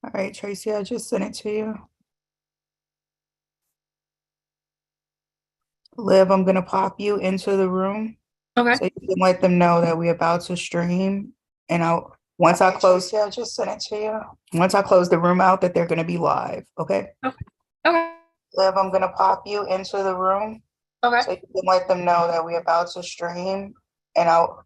All right, Tracy, I just sent it to you. Liv, I'm gonna pop you into the room Okay. so you can let them know that we're about to stream. And once I close, yeah, I just sent it to you. Once I close the room out, that they're gonna be live, okay? Okay. Liv, I'm gonna pop you into the room so Okay. you can let them know that we're about to stream. And I'll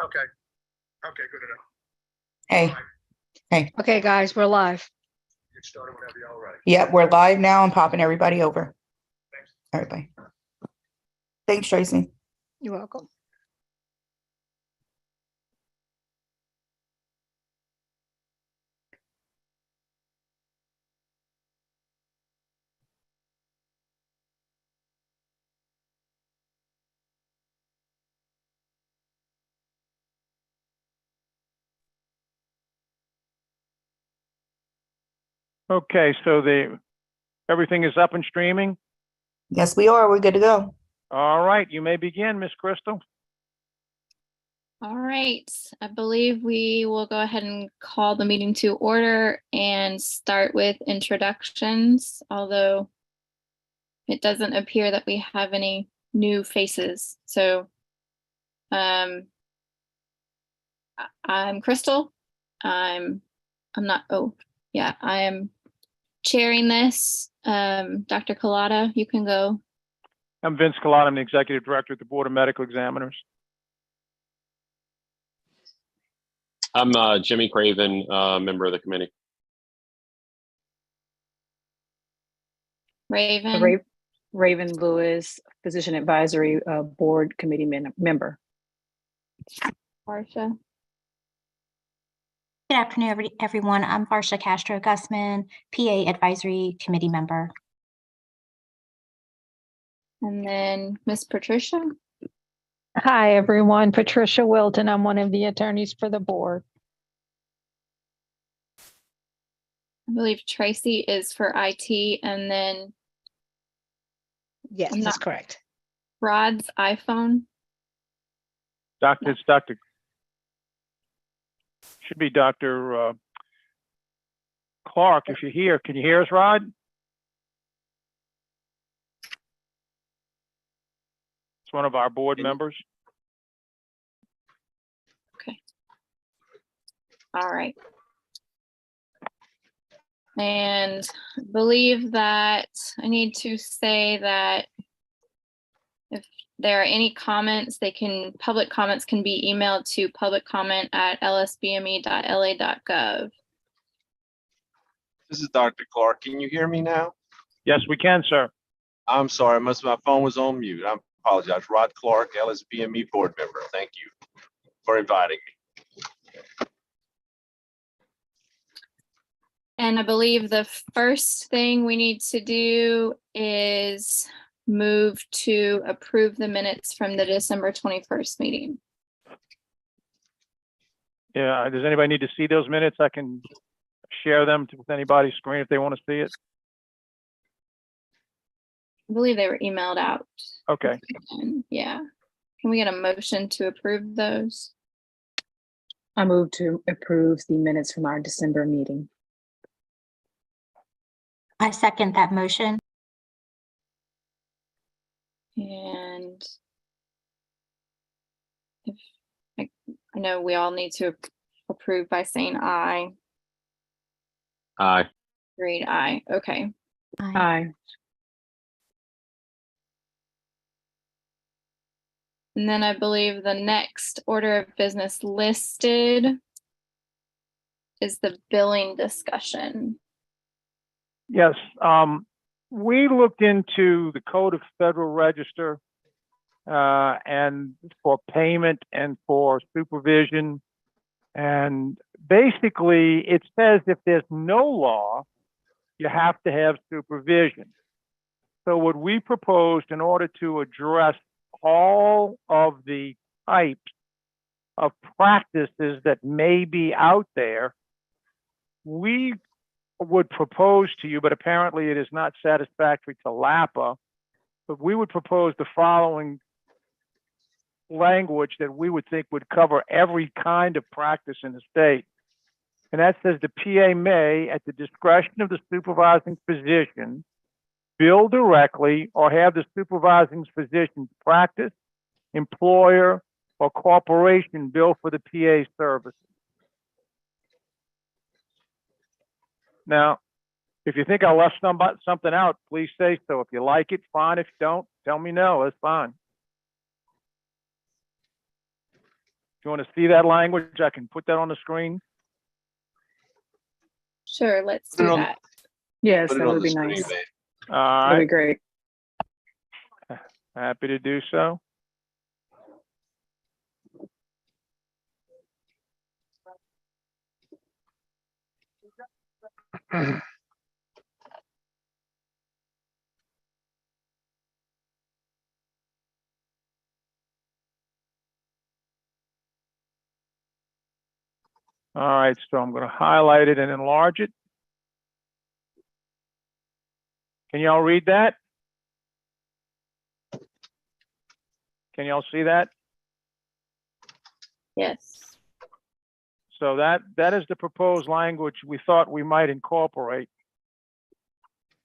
Okay. Okay, good enough. Hey, All right, hey. Okay, guys, we're live. get started whenever y'all ready. Yep, we're live now. I'm popping everybody over. Thanks. All right, bye. Thanks, Tracy. You're welcome. Okay, so everything is up and streaming. Yes, we are. We're good to go. All right, you may begin, Miss Crystal. All right, I believe we will go ahead and call the meeting to order and start with introductions, although it doesn't appear that we have any new faces. So I'm Crystal. I'm not, oh, yeah, I am chairing this. Dr. Collada, you can go. I'm Vince Collada. I'm the Executive Director at the Board of Medical Examiners. I'm Jimmy Craven, member of the committee. Raven. Raven Lewis, Physician Advisory Board Committee member. Marsha. Good afternoon, everyone. I'm Varsha Castro Gusman, PA Advisory Committee member. And then Miss Patricia. Hi, everyone. Patricia Wilton. I'm one of the attorneys for the board. I believe Tracy is for IT, and then Yes, that's correct. Rod's iPhone. It's should be Dr. Clark, if you're here. Can you hear us, Rod? It's one of our board members. Okay. All right. And I believe that I need to say that if there are any comments, public comments can be emailed to publiccomment@lsbme.la.gov. This is Dr. Clark. Can you hear me now? Yes, we can, sir. I'm sorry, my phone was on mute. I apologize. Rod Clark, LSBME board member. Thank you for inviting me. And I believe the first thing we need to do is move to approve the minutes from the December 21st meeting. Yeah, does anybody need to see those minutes? I can share them with anybody's screen if they want to see it. I believe they were emailed out. Okay. Yeah. Can we get a motion to approve those? I move to approve the minutes from our December meeting. I second that motion. And if I know we all need to approve by saying aye. Aye. Agreed, aye. Okay. Aye. And then I believe the next order of business listed is the billing discussion. Yes, we looked into the Code of Federal Register and for payment and for supervision. And basically, it says if there's no law, you have to have supervision. So what we proposed in order to address all of the types of practices that may be out there we would propose to you, but apparently it is not satisfactory to LAPA, but we would propose the following language that we would think would cover every kind of practice in the state. And that says the PA may, at the discretion of the supervising physician, bill directly or have the supervising physician's practice, employer, or corporation bill for the PA services. Now, if you think I left something out, please say so. If you like it, fine. If you don't, tell me no, that's fine. If you want to see that language, I can put that on the screen. Sure, let's Put it do on- that. Yes, Put it that on would the be screen, nice. man. All That'd be right, great. happy to do so. All right, so I'm going to highlight it and enlarge it. Can y'all read that? Can y'all see that? Yes. So that is the proposed language we thought we might incorporate.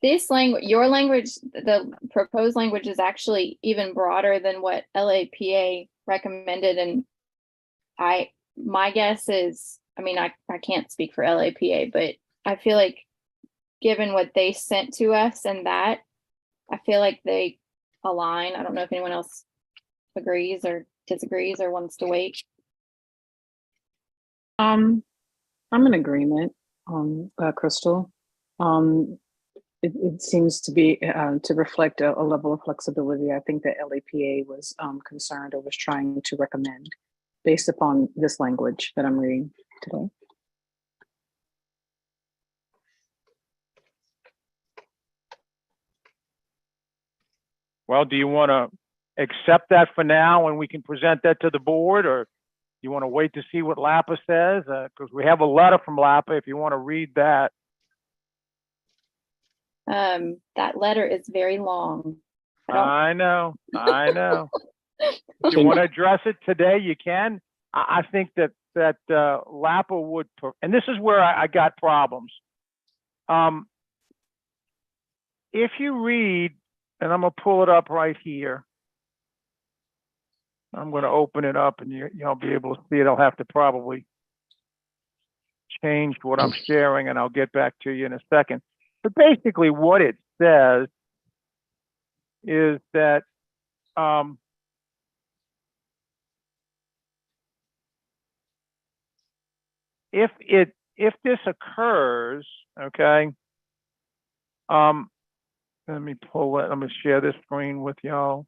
This language, your language, the proposed language is actually even broader than what LAPA recommended. And my guess is, I mean, I can't speak for LAPA, but I feel like given what they sent to us and that, I feel like they align. I don't know if anyone else agrees or disagrees or wants to wait. I'm in agreement, Crystal. It seems to be to reflect a level of flexibility. I think that LAPA was concerned or was trying to recommend based upon this language that I'm reading today. Well, do you want to accept that for now and we can present that to the board, or you want to wait to see what LAPA says? Because we have a letter from LAPA if you want to read that. That letter is very long. I know. If you want to address it today, you can. I think that LAPA would, and this is where I got problems. If you read, and I'm gonna pull it up right here. I'm gonna open it up, and you'll be able to see it. I'll have to probably change what I'm sharing, and I'll get back to you in a second. But basically, what it says is that if this occurs, okay, let me pull it. Let me share this screen with y'all.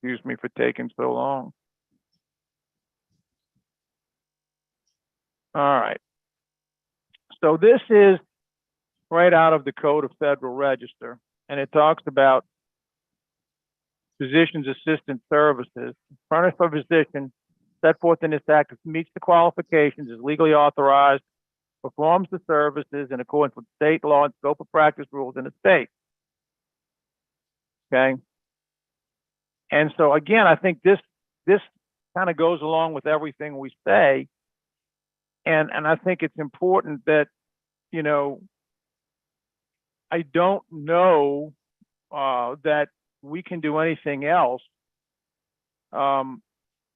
Excuse me for taking so long. All right. So this is right out of the Code of Federal Register, and it talks about physician's assistant services. Furnished for physician set forth in this act meets the qualifications, is legally authorized, performs the services in accordance with state law and scope of practice rules in the state. Okay. And so again, I think this kind of goes along with everything we say. And I think it's important that, you know, I don't know that we can do anything else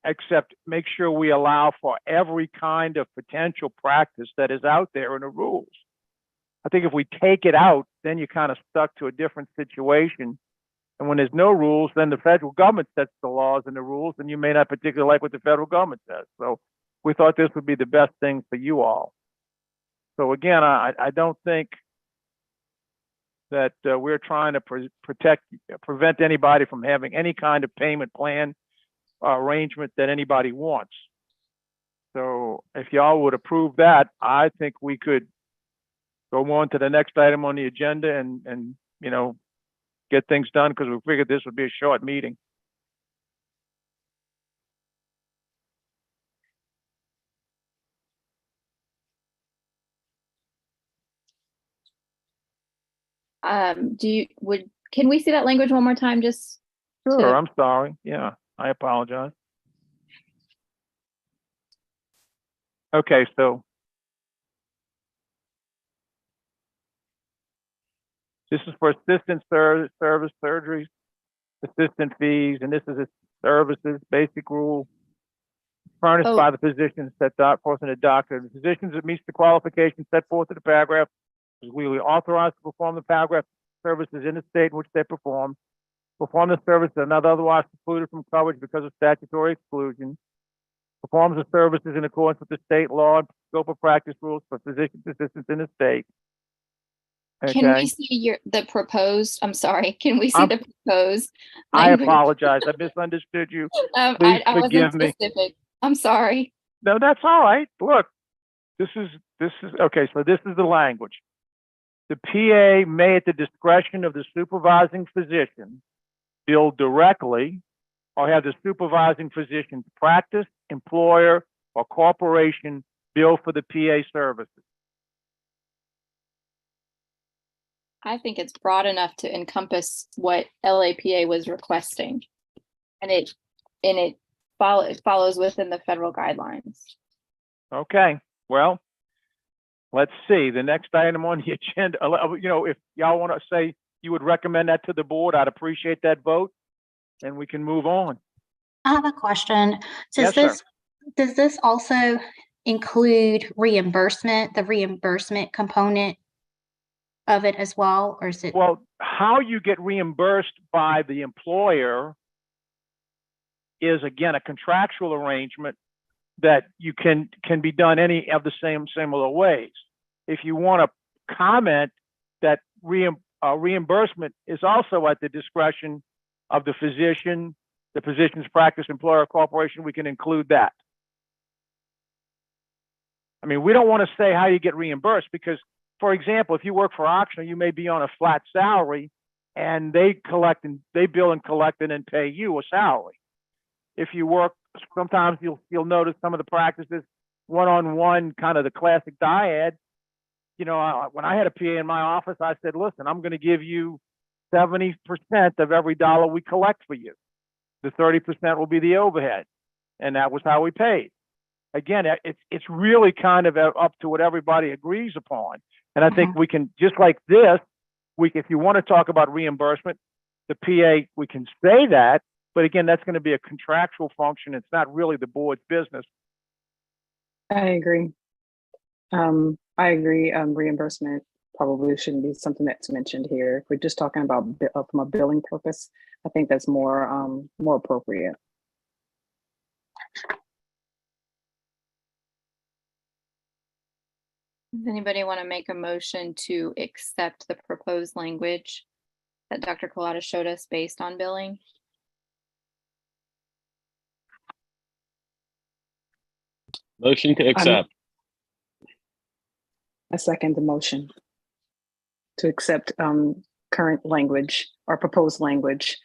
except make sure we allow for every kind of potential practice that is out there in the rules. I think if we take it out, then you're kind of stuck to a different situation. And when there's no rules, then the federal government sets the laws and the rules, and you may not particularly like what the federal government says. So we thought this would be the best thing for you all. So again, I don't think that we're trying to prevent anybody from having any kind of payment plan arrangement that anybody wants. So if y'all would approve that, I think we could go on to the next item on the agenda and you know, get things done because we figured this would be a short meeting. Can we see that language one more time, just? Sure, I'm sorry. Yeah, I apologize. Okay, so this is for assistant service surgeries, assistant fees, and this is a services basic rule furnished Oh. by the physician set forth in the doctor. The physicians that meets the qualifications set forth in the paragraph is legally authorized to perform the paragraph services in the state in which they perform the service that are not otherwise excluded from coverage because of statutory exclusion, performs the services in accordance with the state law and scope of practice rules for physician assistants in the state. Can we Okay, see the proposed, I'm sorry, can we see I'm- the proposed? I language? apologize. I misunderstood you. I Please wasn't forgive me. specific. I'm sorry. No, that's all right. Look, this is okay. So this is the language. The PA may, at the discretion of the supervising physician, bill directly or have the supervising physician's practice, employer, or corporation bill for the PA services. I think it's broad enough to encompass what LAPA was requesting. And it follows within the federal guidelines. Okay, well, let's see. The next item on the agenda, you know, if y'all want to say you would recommend that to the board, I'd appreciate that vote, and we can move on. I have a question. Yes, sir. Does this also include reimbursement, the reimbursement component of it as well, or is it? Well, how you get reimbursed by the employer is, again, a contractual arrangement that you can be done any of the similar ways. If you want to comment that reimbursement is also at the discretion of the physician, the physician's practice, employer, corporation, we can include that. I mean, we don't want to say how you get reimbursed because, for example, if you work for Ochsner, you may be on a flat salary and they bill and collect and then pay you a salary. If you work, sometimes you'll notice some of the practices one-on-one, kind of the classic dyad. You know, when I had a PA in my office, I said, listen, I'm going to give you 70% of every dollar we collect for you. The 30% will be the overhead. And that was how we paid. Again, it's really kind of up to what everybody agrees upon. And I think we can, just like this, if you want to talk about reimbursement, the PA, we can say that, but again, that's going to be a contractual function. It's not really the board's business. I agree. Reimbursement probably shouldn't be something that's mentioned here. If we're just talking about from a billing purpose, I think that's more appropriate. Does anybody want to make a motion to accept the proposed language that Dr. Collada showed us based on billing? Motion to accept. I second the motion to accept current language or proposed language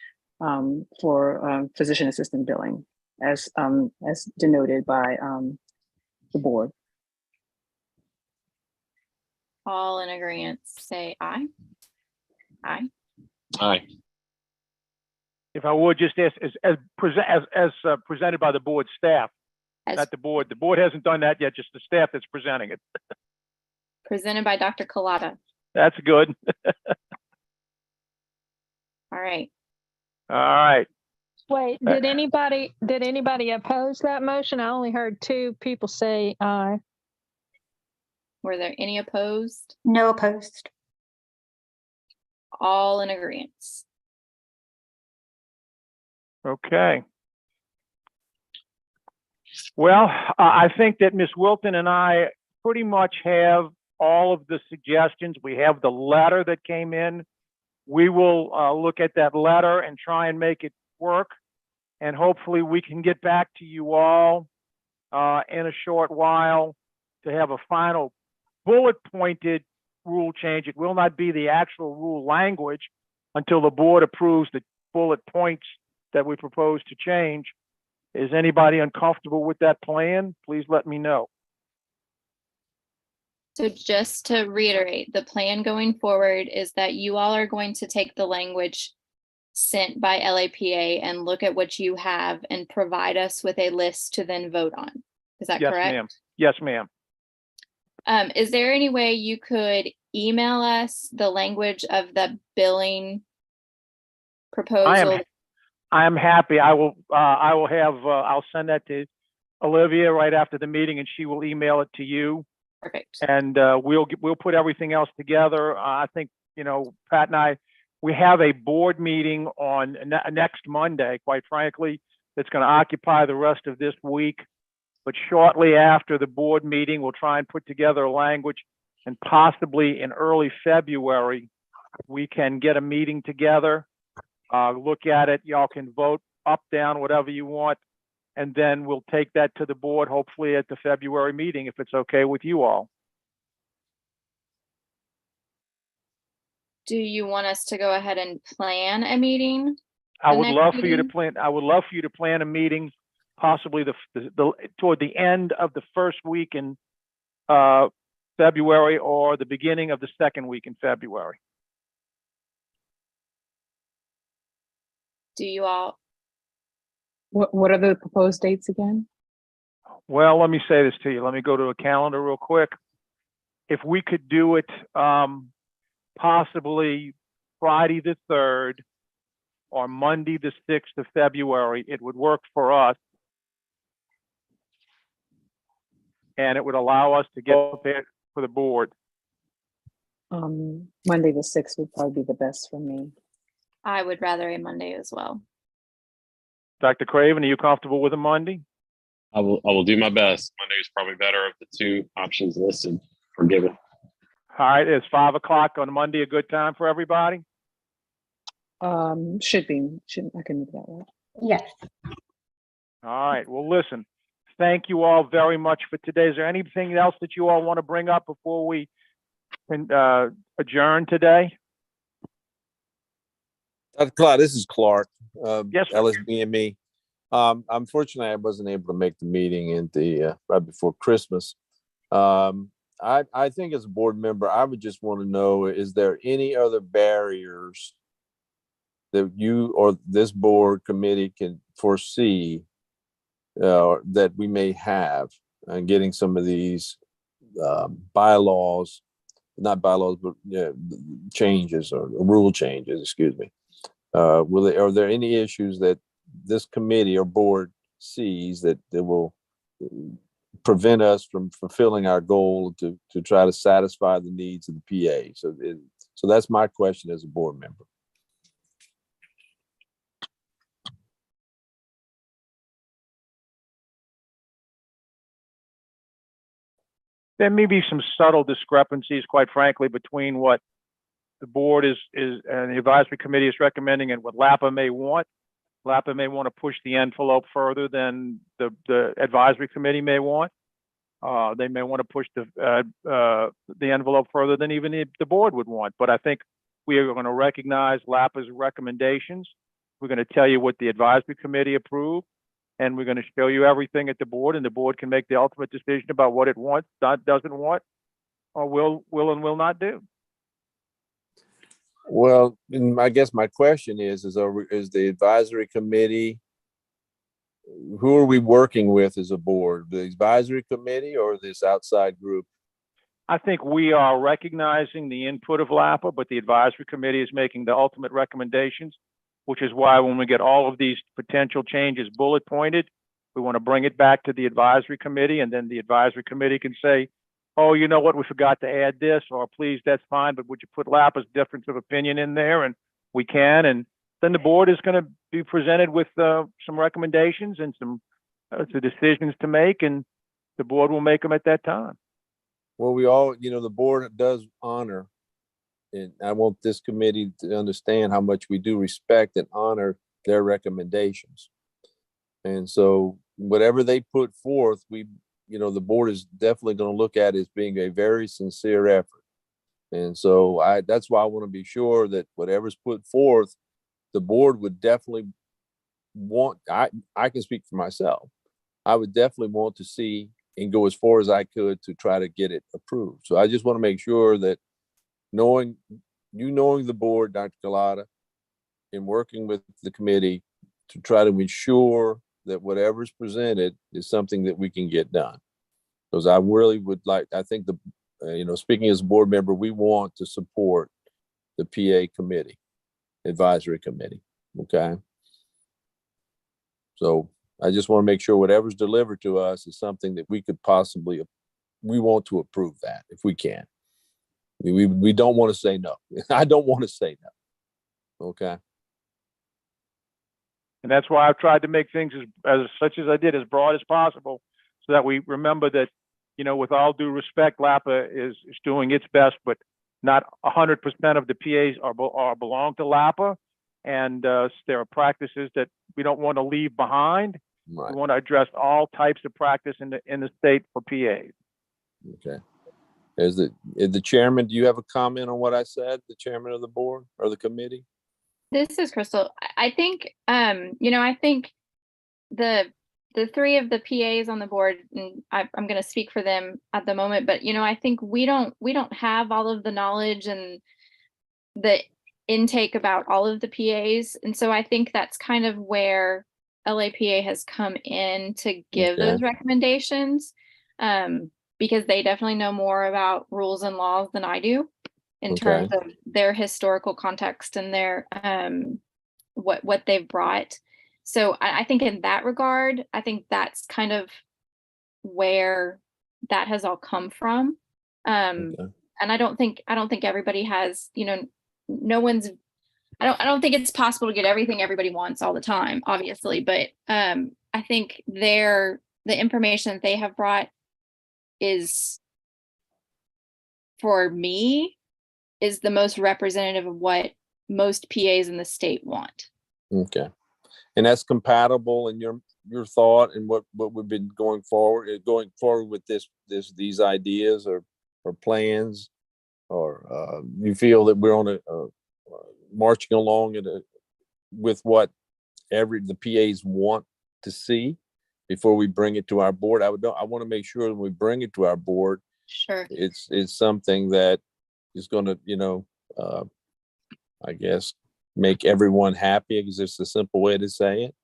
for physician assistant billing as denoted by the board. All in agreement, say aye. Aye. Aye. If I would just ask, as presented by the board staff, As not the board. The board hasn't done that yet, just the staff that's presenting it. presented by Dr. Collada. That's good. All right. All right. Wait, did anybody oppose that motion? I only heard two people say aye. Were there any opposed? No opposed. All in agreement. Okay. Well, I think that Ms. Wilton and I pretty much have all of the suggestions. We have the letter that came in. We will look at that letter and try and make it work. And hopefully we can get back to you all in a short while to have a final bullet pointed rule change. It will not be the actual rule language until the board approves the bullet points that we propose to change. Is anybody uncomfortable with that plan? Please let me know. So just to reiterate, the plan going forward is that you all are going to take the language sent by LAPA and look at what you have and provide us with a list to then vote on. Is that Yes, correct? ma'am. Yes, ma'am. Is there any way you could email us the language of the billing proposal? I am happy. I will have, I'll send that to Olivia right after the meeting and she will email it to you. Perfect. And we'll put everything else together. I think, you know, Pat and I, we have a board meeting on next Monday, quite frankly, that's going to occupy the rest of this week. But shortly after the board meeting, we'll try and put together a language, and possibly in early February, we can get a meeting together, look at it. Y'all can vote up, down, whatever you want. And then we'll take that to the board, hopefully at the February meeting, if it's okay with you all. Do you want us to go ahead and plan a meeting? I The would next love for you to meeting? plan, I would love for you to plan a meeting, possibly toward the end of the first week in February or the beginning of the second week in February. Do you all, What are the proposed dates again? Well, let me say this to you. Let me go to a calendar real quick. If we could do it possibly Friday the 3rd or Monday the 6th of February, it would work for us. And it would allow us to get prepared for the board. Monday the 6th would probably be the best for me. I would rather a Monday as well. Dr. Craven, are you comfortable with a Monday? I will do my best. Monday is probably better of the two options listed for given. All right, is 5 o'clock on Monday a good time for everybody? Should be. I can move that way. Yes. All right, well, listen, thank you all very much for today. Is there anything else that you all want to bring up before we can adjourn today? Dr. Cloud, this is Clark. Yes, sir. LSBME. Unfortunately, I wasn't able to make the meeting in the right before Christmas. I think as a board member, I would just want to know, is there any other barriers that you or this board committee can foresee that we may have in getting some of these bylaws, not bylaws, but changes or rule changes, excuse me. Are there any issues that this committee or board sees that will prevent us from fulfilling our goal to try to satisfy the needs of the PA? So that's my question as a board member. There may be some subtle discrepancies, quite frankly, between what the board is and the advisory committee is recommending and what LAPA may want. LAPA may want to push the envelope further than the advisory committee may want. They may want to push the envelope further than even the board would want. But I think we are going to recognize LAPA's recommendations. We're going to tell you what the advisory committee approved, and we're going to show you everything at the board, and the board can make the ultimate decision about what it wants, doesn't want, or will and will not do. Well, and I guess my question is the advisory committee, who are we working with as a board? The advisory committee or this outside group? I think we are recognizing the input of LAPA, but the advisory committee is making the ultimate recommendations, which is why when we get all of these potential changes bullet pointed, we want to bring it back to the advisory committee, and then the advisory committee can say, oh, you know what, we forgot to add this, or please, that's fine, but would you put LAPA's difference of opinion in there? And we can, and then the board is going to be presented with some recommendations and some decisions to make, and the board will make them at that time. Well, we all, the board does honor, and I want this committee to understand how much we do respect and honor their recommendations. And so whatever they put forth, the board is definitely going to look at as being a very sincere effort. And so that's why I want to be sure that whatever's put forth, the board would definitely want, I can speak for myself. I would definitely want to see and go as far as I could to try to get it approved. So I just want to make sure that knowing the board, Dr. Collada, and working with the committee to try to ensure that whatever's presented is something that we can get done. Because I really would like, I think speaking as a board member, we want to support the PA committee, advisory committee. Okay. So I just want to make sure whatever's delivered to us is something that we could possibly, we want to approve that if we can. We don't want to say no. I don't want to say no. Okay. And that's why I've tried to make things as broad as possible, so that we remember that, with all due respect, LAPA is doing its best, but not 100% of the PAs are belong to LAPA. And there are practices that we don't want to leave behind. Right. We want to address all types of practice in the state for PAs. Okay. Is the chairman, do you have a comment on what I said, the chairman of the board or the committee? This is Crystal. I think, I think the three of the PAs on the board, and I'm going to speak for them at the moment, but, I think we don't have all of the knowledge and the intake about all of the PAs. And so I think that's kind of where LAPA has come in to give those recommendations, because they definitely know more about rules and laws than I do in terms of their historical context and their what they've brought. So I think in that regard, I think that's kind of where that has all come from. And I don't think everybody has, no one's, I don't think it's possible to get everything everybody wants all the time, obviously, but I think the information that they have brought is, for me, is the most representative of what most PAs in the state want. Okay. And that's compatible in your thought and what we've been going forward with these ideas or plans, or you feel that we're on marching along with what the PAs want to see before we bring it to our board? I want to make sure when we bring it to our board, sure, it's something that is going to, I guess, make everyone happy, because it's a simple way to say it.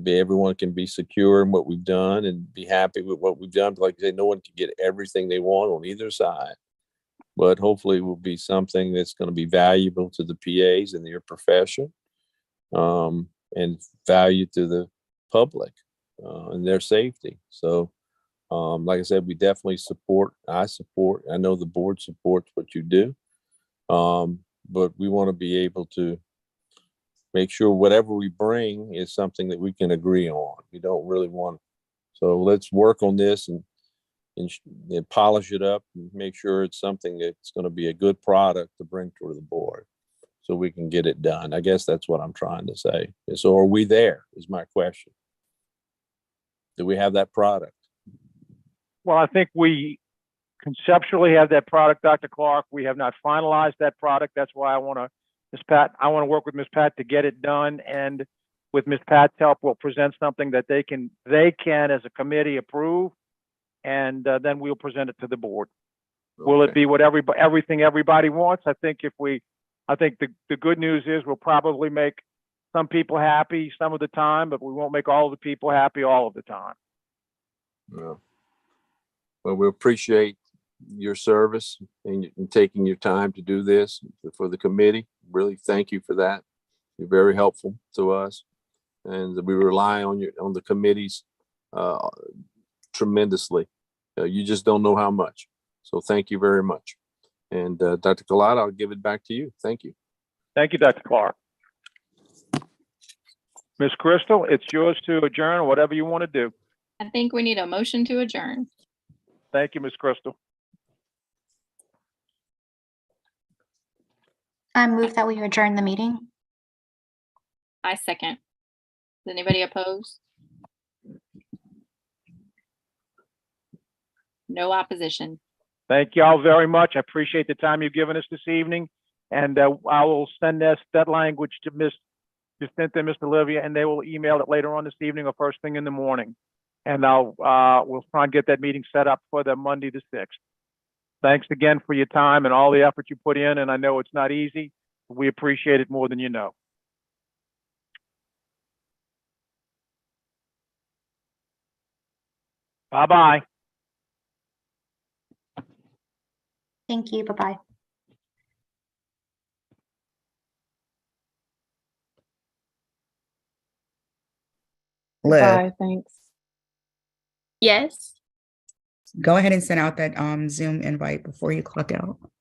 Everyone can be secure in what we've done and be happy with what we've done. But like I say, no one can get everything they want on either side, but hopefully it will be something that's going to be valuable to the PAs and their profession, and value to the public and their safety. So, like I said, we definitely I know the board supports what you do. But we want to be able to make sure whatever we bring is something that we can agree on. We don't really want, so let's work on this and polish it up and make sure it's something that's going to be a good product to bring to the board so we can get it done. I guess that's what I'm trying to say. So are we there, is my question. Do we have that product? Well, I think we conceptually have that product, Dr. Clark. We have not finalized that product. That's why I want to work with Ms. Pat to get it done. And with Ms. Pat's help, we'll present something that they can as a committee approve. And then we'll present it to the board. Okay. Will it be what everything everybody wants? I think the good news is we'll probably make some people happy some of the time, but we won't make all of the people happy all of the time. Yeah. Well, we appreciate your service and taking your time to do this for the committee. Really, thank you for that. You're very helpful to us, and we rely on the committees tremendously. You just don't know how much. So thank you very much. And Dr. Collada, I'll give it back to you. Thank you. Thank you, Dr. Clark. Ms. Crystal, it's yours to adjourn or whatever you want to do. I think we need a motion to adjourn. Thank you, Ms. Crystal. I move that we adjourn the meeting. I second. Is anybody opposed? No opposition. Thank you all very much. I appreciate the time you've given us this evening. And I will send that language to Ms. Jacinta and Mr. Olivia, and they will email it later on this evening or first thing in the morning. And we'll try and get that meeting set up for the Monday the 6th. Thanks again for your time and all the effort you put in. And I know it's not easy. But we appreciate it more than you know. Bye-bye. Thank you. Bye-bye. Liv, Bye, thanks. Yes. go ahead and send out that Zoom invite before you clock out.